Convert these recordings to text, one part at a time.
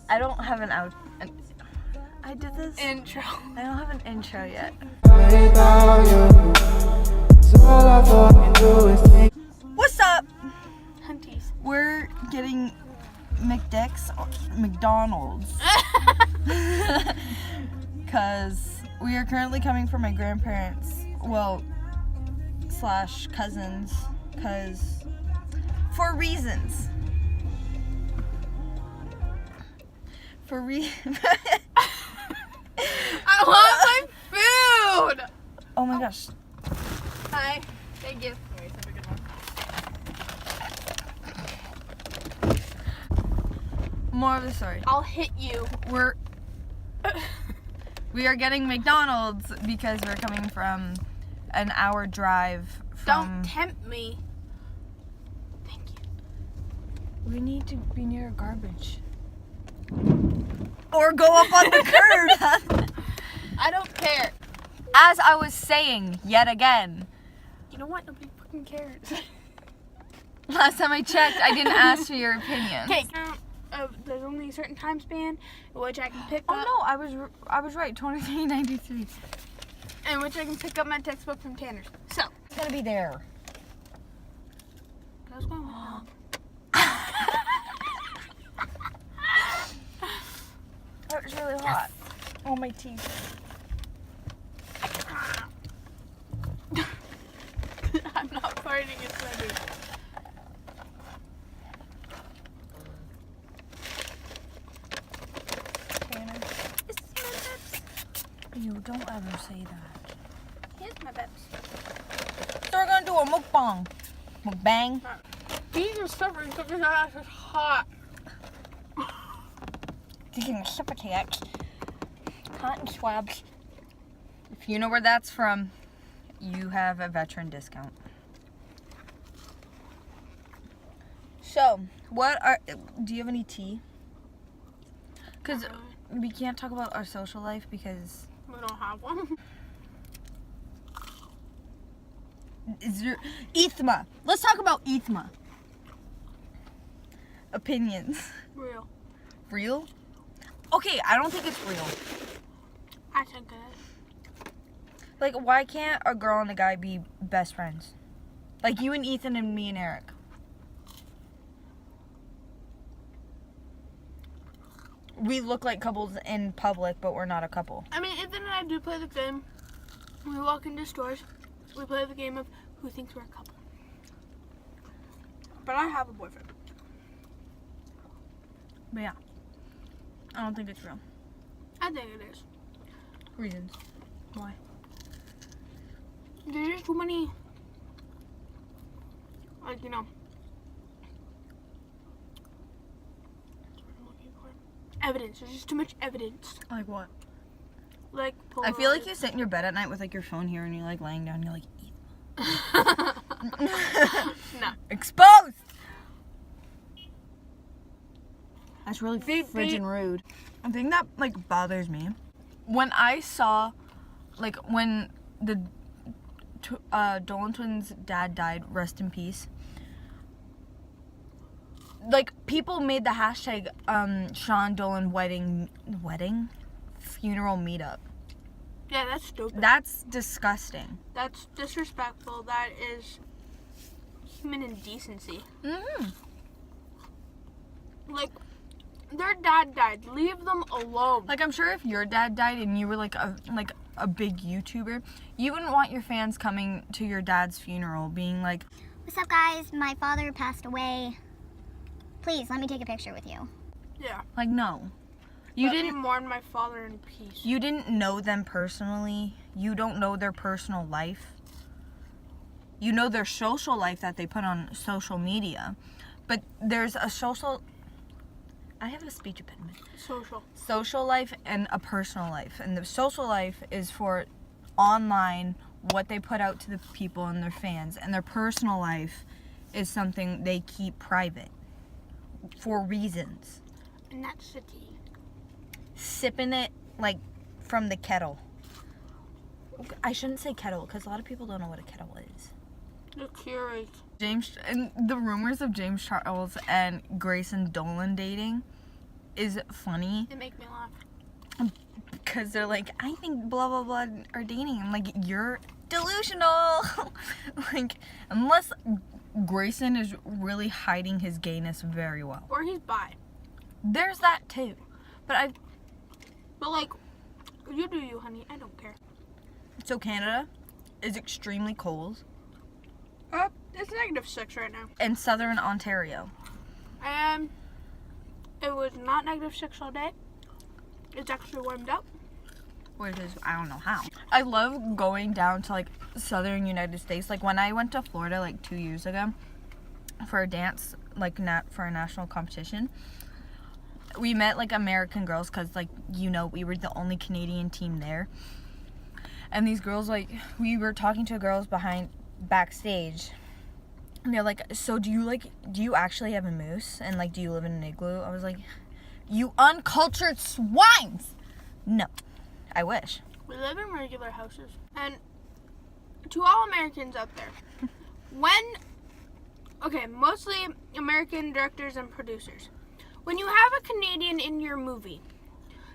I don't have an out. I did this intro. I don't have an intro yet. What's up? Hunties. We're getting McDonald's. Because we are currently coming from my grandparents. Well, / cousins. Because for reasons. I want my food! Oh my gosh. Hi. Thank you. Anyways, have a good one. More of the story. I'll hit you. We are getting McDonald's because we're coming from an hour drive from... Don't tempt me. Thank you. We need to be near garbage. Or go up on the curb. I don't care. As I was saying, yet again. You know what? Nobody fucking cares. Last time I checked, I didn't ask for your opinion. Okay, there's only a certain time span in which I can pick up. Oh no, I was right. 23:93. In which I can pick up my textbook from Tanner's. So It's gonna be there. I was going home. That was really hot. Oh, my teeth. I'm not farting, it's my dude. Tanner. This is my Peps. You don't ever say that. Here's my Peps. So we're gonna do a mukbang. MUKBANG. These are suffering because his ass is hot. Taking a sip of ticks. Cotton swabs. If you know where that's from, you have a veteran discount. So, do you have any tea? Because we can't talk about our social life because... We don't have one. Is there... ETHMA. Let's talk about ETHMA. Opinions. Real. Real? Okay, I don't think it's real. I think it is. Like, why can't a girl and a guy be best friends? Like you and Ethan and me and Eric. We look like couples in public, but we're not a couple. I mean, Ethan and I do play the game. When we walk into stores, we play the game of who thinks we're a couple. But I have a boyfriend. But yeah, I don't think it's real. I think it is. Reasons. Why? There's just too many, like, you know, that's what I'm looking for. Evidence. There's just too much evidence. Like what? Like, I feel like you sit in your bed at night with like your phone here and you're like laying down and you're like, No. Exposed! That's really friggin' rude. The thing that like bothers me, when I saw, like when the Dolan twins' dad died, rest in peace. Like people made the hashtag Sean Dolan wedding funeral meetup. Yeah, that's stupid. That's disgusting. That's disrespectful. That is human indecency. Mm-hmm. Like, their dad died. Leave them alone. Like, I'm sure if your dad died and you were like a big YouTuber, you wouldn't want your fans coming to your dad's funeral being like, "What's up, guys? My father passed away. Please, let me take a picture with you." Yeah. like no. You Let me didn't mourn my father in peace. You didn't know them personally. You don't know their personal life. You know their social life that they put on social media. But there's a I have a speech impediment. Social life and a personal life. And the social life is for online, what they put out to the people and their fans. And their personal life is something they keep private for reasons. And that's the tea. Sipping it like from the kettle. I shouldn't say kettle because a lot of people don't know what a kettle is. The Keurig. And the rumors of James Charles and Grayson Dolan dating is funny. They make me laugh. Because they're like, I think blah blah blah are dating. I'm like, you're delusional. Like, unless Grayson is really hiding his gayness very well. Or he's bi. There's that too. But like, you do you, honey. I don't care. so Canada is extremely cold. It's -6 right now. In southern Ontario. It was not -6 all day. It's actually warmed up. Which is, I don't know how. I love going down to like southern United States. Like when I went to Florida like 2 years ago for a dance, like for a national competition, we met like American girls because like, you know, we were the only Canadian team there. And these girls, like, we were talking to girls backstage. And they're like, so do you actually have a moose? And like, do you live in an igloo? I was like, you uncultured swines! No, I wish. We live in regular houses. And to all Americans out there, mostly American directors and producers, when you have a Canadian in your movie,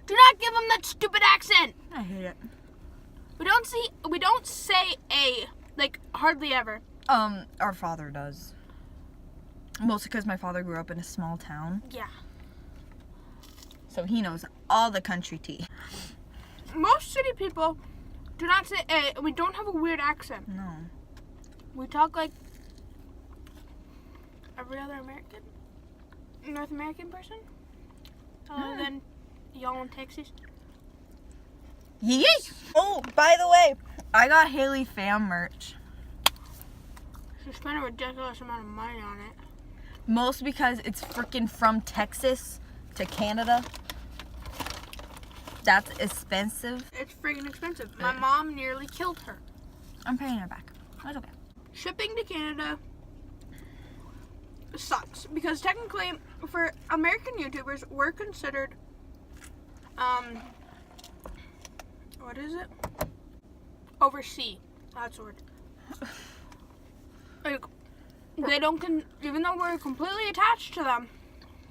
do not give them that stupid accent. I hate it. We don't say a, like, hardly ever. Our father does. Mostly because my father grew up in a small town. Yeah. So he knows all the country tea. Most city people do not say A, and we don't have a weird accent. No. We talk like every other North American person. Other than y'all in Texas. Yee! Oh, by the way, I got Haley Pham merch. She spent a ridiculous amount of money on it. Most because it's freaking from Texas to Canada. That's expensive. It's freaking expensive. My mom nearly killed her. I'm paying her back. That's okay. Shipping to Canada sucks because technically for American YouTubers we're considered what is it? Overseas. That's the word. Like, they don't even though we're completely attached to them,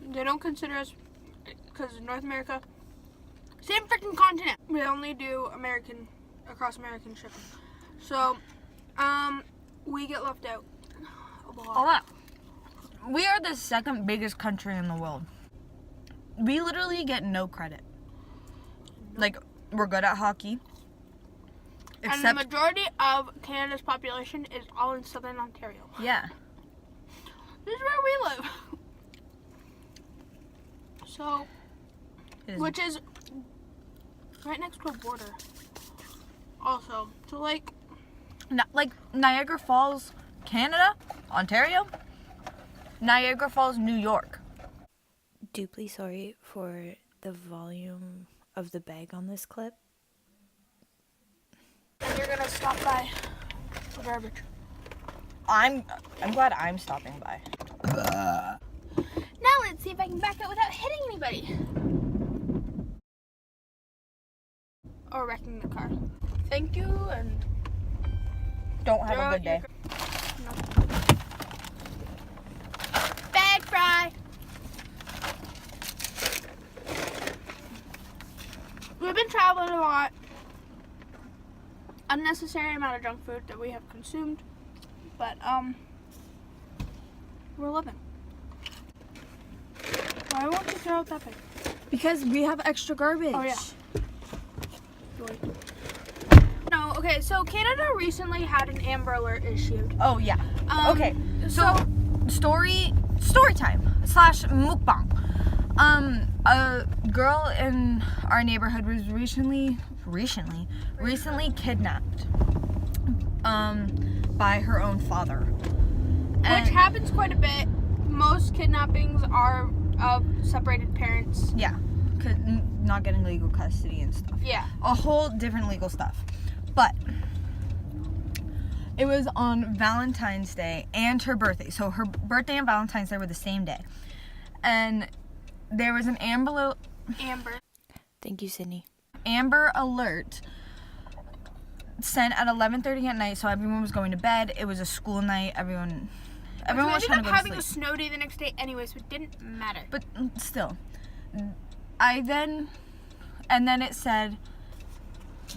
they don't consider us, because North America, same freaking continent. We only do across American shipping. So, we get left out a lot. We are the second biggest country in the world. We literally get no credit. Like, we're good at hockey. And the majority of Canada's population is all in southern Ontario. Yeah. This is where we live. So, which is right next to a border. Also, so like Niagara Falls, Canada, Ontario, Niagara Falls, New York. Deeply sorry for the volume of the bag on this clip. And you're gonna stop by the garbage. I'm glad I'm stopping by. Now let's see if I can back up without hitting anybody. Or wrecking the car. Thank you, and Don't have a good day. No. Bag fry. We've been traveling a lot. Unnecessary amount of junk food that we have consumed, but we're living. Why won't you throw out that bag? Because we have extra garbage. Oh yeah. No, okay, so Canada recently had an Amber Alert issued. Oh yeah. Okay. So Story time / mukbang. A girl in our neighborhood was recently kidnapped by her own father. which happens quite a bit. Most kidnappings are of separated parents. Yeah, not getting legal custody and stuff. Yeah. A whole different legal stuff. But it was on Valentine's Day and her birthday. So her birthday and Valentine's Day were the same day. And there was an Amber. Thank you, Sydney. Amber Alert sent at 11:30 at night, so everyone was going to bed. It was a school night. Everyone Everyone was trying to go to having sleep. a snow day the next day anyway, so it didn't matter. But still, and then it said,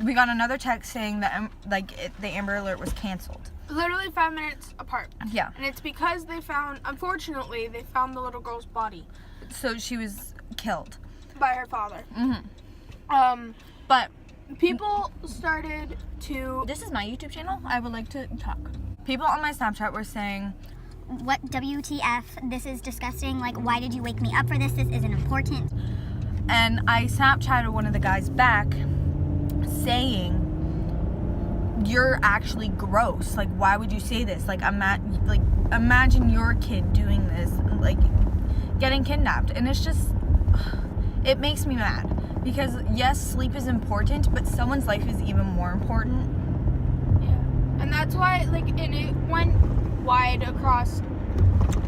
we got another text saying that the Amber Alert was canceled. Literally 5 minutes apart. Yeah. And it's because unfortunately, they found the little girl's body. So she was killed. By her father. Mm-hmm. But people started to... This is my YouTube channel. I would like to talk. People on my Snapchat were saying, What WTF? This is disgusting. Like, why did you wake me up for this? This isn't important. and I Snapchatted one of the guys back saying, you're actually gross. Like, why would you say this? Like, imagine your kid doing this, like, getting kidnapped. And it's just, it makes me mad. Because, yes, sleep is important, but someone's life is even more important. Yeah. And that's why, like, and it went wide across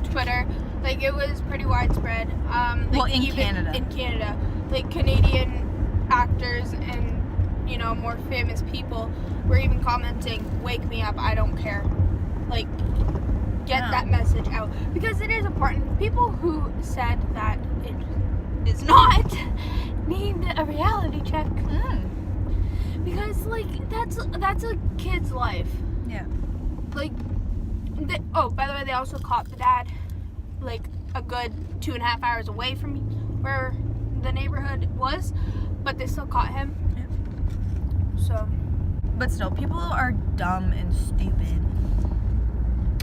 Twitter. Like, it was pretty widespread. Like, well, in even Canada. In Canada. Like, Canadian actors and, you know, more famous people were even commenting, wake me up, I don't care. Like, get that message out. Because it is important. People who said that it is not need a reality check. Because, like, that's a kid's life. Yeah. Like, by the way, they also caught the dad, like, a good 2.5 hours away from where the neighborhood was, but they still caught him. Yeah. So. But still, people are dumb and stupid.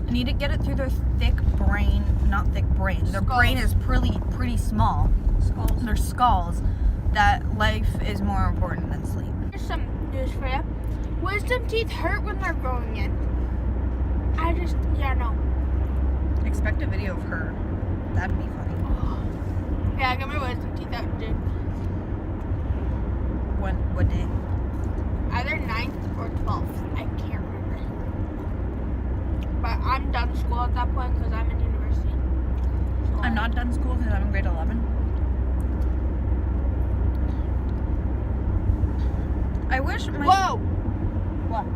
They need to get it through their thick brain, not thick brain. Their brain is pretty small. Skulls. Their skulls. That life is more important than sleep. Here's some news for you. Wisdom teeth hurt when they're growing in. No. Expect a video of her. That'd be funny. Yeah, I got my wisdom teeth out, dude. What day? Either 9th or 12th. I can't remember. But I'm done school at that point because I'm in university. So I'm not done school because I'm in grade 11. I wish my... Whoa! What?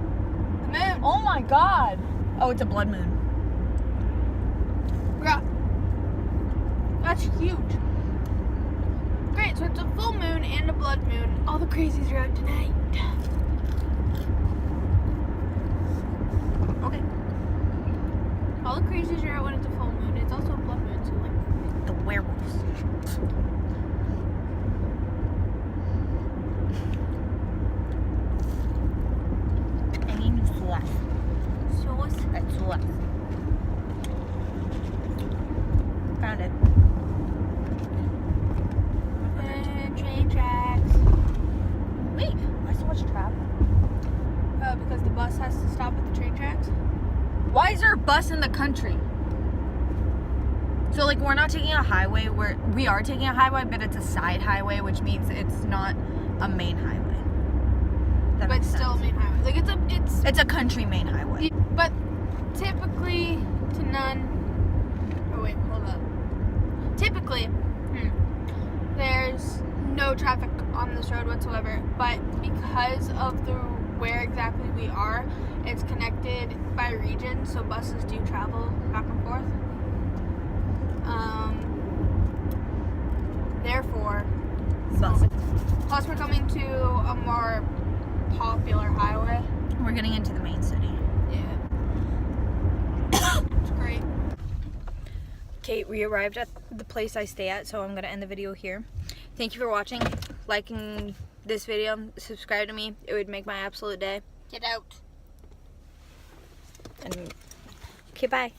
The moon! Oh my god! Oh, it's a blood moon. Yeah. That's huge. Great, so it's a full moon and a blood moon. All the crazies are out tonight. Okay. All the crazies are out when it's a full moon. It's also a blood moon, so like... The werewolves. I need sauce. Sauce? That's sauce. Found it. And train tracks. Wait, why so much traffic? Because the bus has to stop at the train tracks. Why is there a bus in the country? So, like, we're not taking a highway. We are taking a highway, but it's a side highway, which means it's not a main highway. That But makes still a sense. main highway. Like, It's a country main highway. But typically to none. Oh wait, hold up. Typically, there's no traffic on this road whatsoever. But because of where exactly we are, it's connected by region, so buses do travel back and forth. Therefore, Bus. plus we're coming to a more popular highway. We're getting into the main city. Yeah. It's great. Okay, we arrived at the place I stay at, so I'm going to end the video here. Thank you for watching, liking this video, subscribe to me. It would make my absolute day. Get out. And okay, bye.